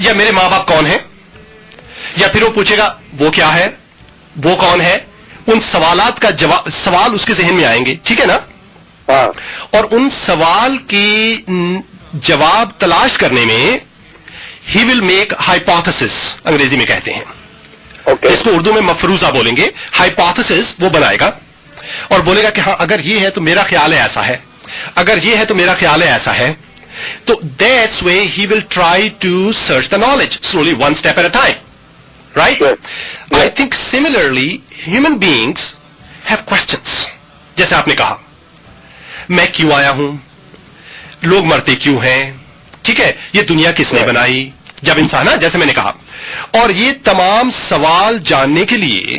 یا میرے ماں باپ کون ہیں, یا پھر وہ پوچھے گا وہ کیا ہے, وہ کون ہے. ان سوالات کا سوال اس کے ذہن میں آئیں گے, ٹھیک ہے نا, اور ان سوال کی جواب تلاش کرنے میں ہی ول میک ہائپوتھسس, انگریزی میں کہتے ہیں, اس کو اردو میں مفروضہ بولیں گے. ہائپوتھسس وہ بنائے گا اور بولے گا کہ ہاں اگر یہ ہے تو میرا خیال ہے ایسا ہے, اگر یہ ہے تو میرا خیال ہے ایسا ہے. تو that's way he will try to search the knowledge slowly, one step at a time, right. I think similarly human beings have questions. جیسے آپ نے کہا میں کیوں آیا ہوں, لوگ مرتے کیوں ہیں, ٹھیک ہے, یہ دنیا کس نے بنائی, جب انسان, جیسے میں نے کہا, اور یہ تمام سوال جاننے کے لیے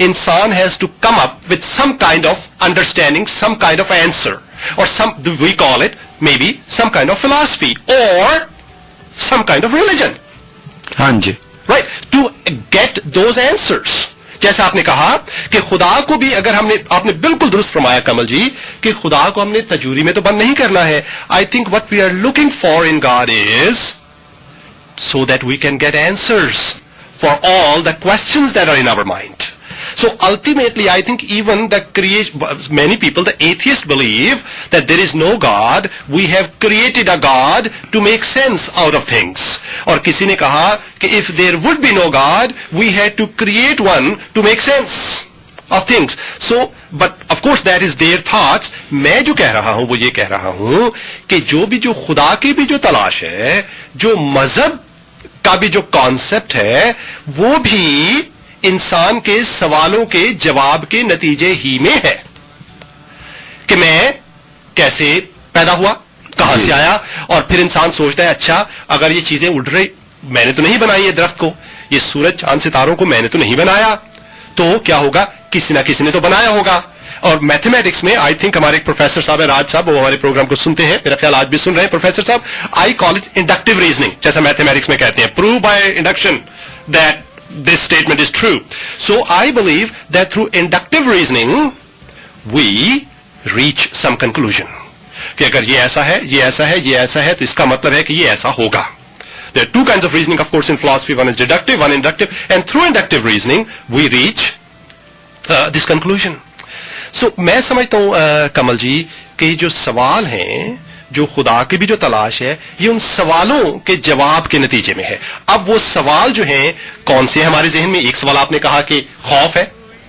انسان has to come up with some kind of understanding, some kind of answer, اور some we call it maybe some kind of philosophy اور سم کائنڈ آف ریلیجن. ہاں جی, right, to get those answers. جیسے آپ نے کہا کہ خدا کو بھی اگر ہم نے, آپ نے بالکل درست فرمایا کمل جی, کہ خدا کو ہم نے تجوری میں تو بند نہیں کرنا ہے. I think what we are looking for in God is so that we can get answers for all the questions that are in our mind. So ultimately I think even the many people, the atheists believe that there is no God, we have created a God to make sense out of things. Aur kisi ne kaha ki if there would be no God, we had to create one to make sense of things. So but of course that is their thoughts. میں جو کہہ رہا ہوں وہ یہ کہہ رہا ہوں کہ جو خدا کی بھی جو تلاش ہے, جو مذہب کا بھی جو کانسیپٹ ہے, وہ بھی انسان کے سوالوں کے جواب کے نتیجے ہی میں ہے کہ میں کیسے پیدا ہوا, کہاں سے آیا. اور پھر انسان سوچتا ہے اچھا اگر یہ چیزیں اڑ رہی, میں نے تو نہیں بنائی یہ درخت کو, یہ سورج چاند ستاروں کو میں نے تو نہیں بنایا, تو کیا ہوگا, کسی نہ کسی نے تو بنایا ہوگا. اور میتھمیٹکس میں آئی تھنک ہمارے ایک پروفیسر صاحب ہیں, راج صاحب, وہ ہمارے پروگرام کو سنتے ہیں, میرا خیال آج بھی سن رہے ہیں پروفیسر صاحب. I call it inductive reasoning, جیسا میتھمیٹکس میں کہتے ہیں, prove by induction that this statement is true. So I believe that through inductive reasoning we reach some conclusion کہ اگر یہ ایسا ہے, یہ ایسا ہے, یہ ایسا ہے, تو اس کا مطلب ہے کہ یہ ایسا ہوگا. There are two kinds of reasoning, of course, in philosophy. One is deductive, one inductive, and through inductive reasoning we reach this conclusion. So میں سمجھتا ہوں کمل جی کہ یہ جو سوال ہیں, جو خدا کی بھی جو تلاش ہے, یہ ان سوالوں کے جواب کے نتیجے میں ہے. اب وہ سوال جو ہیں کون سے ہمارے ذہن میں, ایک سوال آپ نے کہا کہ خوف ہے,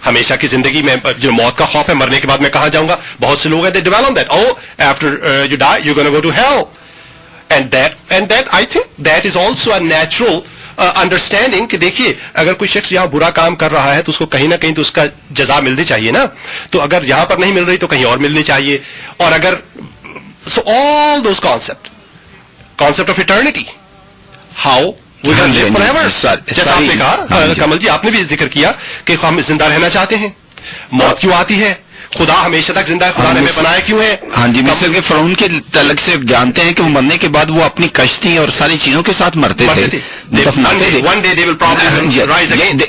ہمیشہ کی زندگی میں جو موت کا خوف ہے, مرنے کے بعد میں کہاں جاؤں گا. بہت سے لوگ ہیں they develop that, oh after you die you're going to go to hell, and that I think that is also a natural understanding کہ دیکھیے اگر کوئی شخص یہاں برا کام کر رہا ہے تو اس کو کہیں نہ کہیں تو اس کا جزا ملنی چاہیے نا, تو اگر یہاں پر نہیں مل رہی تو کہیں اور ملنی چاہیے. اور اگر so all those concept of eternity, how we can live forever, جیسا آپ نے کہا کمل جی, آپ نے بھی ذکر کیا کہ ہم زندہ رہنا چاہتے ہیں, موت کیوں آتی ہے, خدا ہمیشہ تک زندہ ہے, خدا نے ہمیں بنایا کیوں ہے. ہاں جی, مصر کے فرعون کے تعلق سے جانتے ہیں کہ وہ مرنے کے بعد وہ اپنی کشتی اور ساری چیزوں کے ساتھ مرتے تھے, دفناتے تھے. One day they will probably rise again.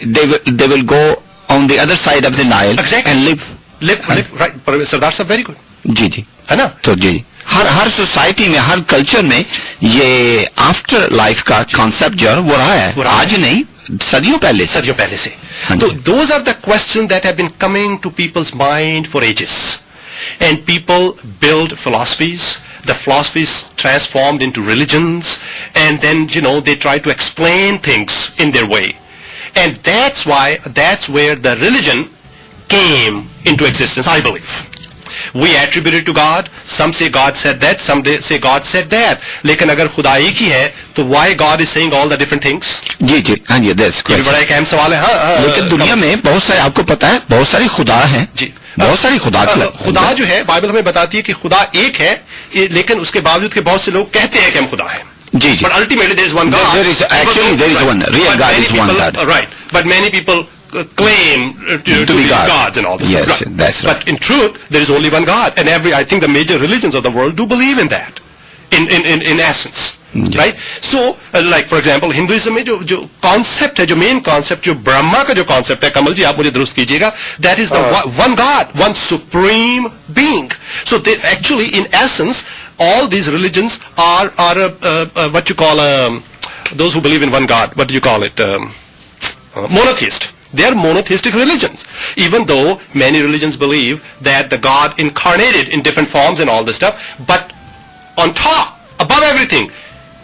They will go on the other side of the Nile and live. Right. Sardar صاحب very good. جی جی, ہے نا. تو جی ہر سوسائٹی میں, ہر کلچر میں یہ آفٹر لائف کا کانسیپٹ جو ہے وہ رہا ہے, آج نہیں, صدیوں پہلے سے. So those are the questions that have been coming to people's mind for ages, and people build philosophies. The philosophies transformed into religions, and then they try to explain things in their way, and that's where the religion came into existence, I believe. We attribute it to God. Some say God said that, some say God said that. لیکن اگر خدا ایک ہی ہے تو why God is saying all the different things? جی جی, ہاں جی, یہ بڑا ایک اہم سوال ہے. ہاں, لیکن دنیا میں بہت سارے, آپ کو پتا ہے, بہت سارے خدا ہیں. جی, بہت ساری خدا جو ہے بائبل ہمیں بتاتی ہے کہ خدا ایک ہے, لیکن اس کے باوجود کہ بہت سے لوگ کہتے ہیں کہ ہم خدا ہیں. جی جی, but ultimately there is one God. There is one real God, is one God. Right, but many people claim to be gods and all this. Yes, right. That's right. But in truth there is only one God, and I think the major religions of the world do believe in that in essence. Yeah. Right? So like for example Hinduism میں جو concept ہے, جو main concept, جو برہما کا جو concept ہے, کمل جی آپ مجھے درست کیجئے گا, that is the one God, one supreme being. So they actually in essence all these religions are what you call those who believe in one God, what do you call it? Monotheist. They are monotheistic religions. Even though many religions believe that the God incarnated in different forms and all this stuff, but on top, above everything,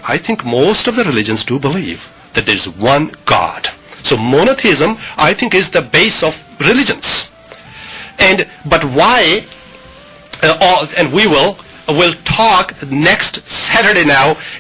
I think most of the religions do believe that there is one God. So monotheism, I think, is the base of religions. But why? And we'll talk next Saturday now,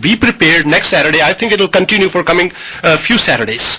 be prepared next Saturday. I think it will continue for coming few Saturdays.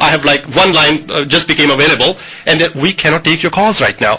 I have like one line just became available, and we cannot take your calls right now.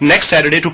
next Saturday to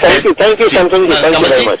Thank you, Samson ji. Thank you very much.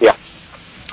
Yeah.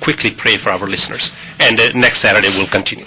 quickly pray for our listeners, and next Saturday we'll continue.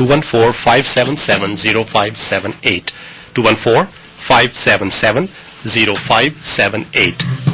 214-577-0578 214-577-0578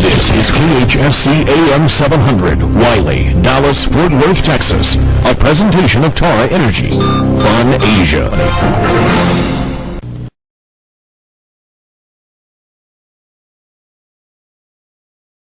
This is KHSC AM 700, Wiley, Dallas, Fort Worth, Texas. A presentation of Tara Energy. Fun Asia.